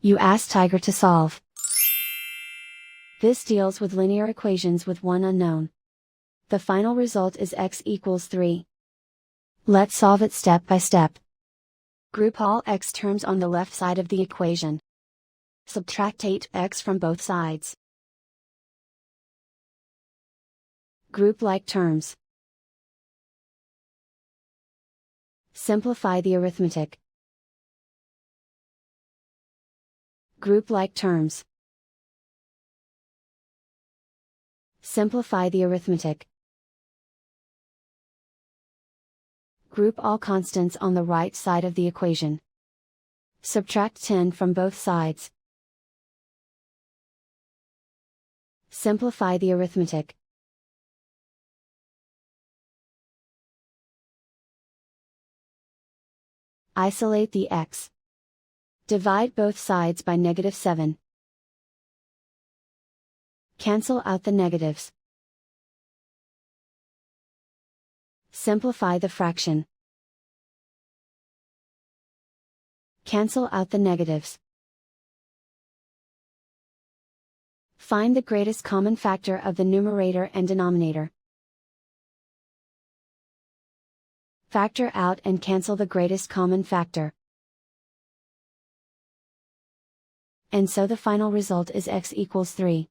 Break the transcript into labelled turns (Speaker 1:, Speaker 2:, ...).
Speaker 1: You ask Tiger to solve. This deals with linear equations with one unknown. The final result is x equals 3. Let's solve it step by step. Group all x terms on the left side of the equation. Subtract 8x from both sides. Group like terms. Simplify the arithmetic. Group like terms. Simplify the arithmetic. Group all constants on the right side of the equation. Subtract 10 from both sides. Simplify the arithmetic. Isolate the x. Divide both sides by -7. Cancel out the negatives. Simplify the fraction. Cancel out the negatives. Find the greatest common factor of the numerator and denominator. Factor out and cancel the greatest common factor. And so the final result is x equals 3.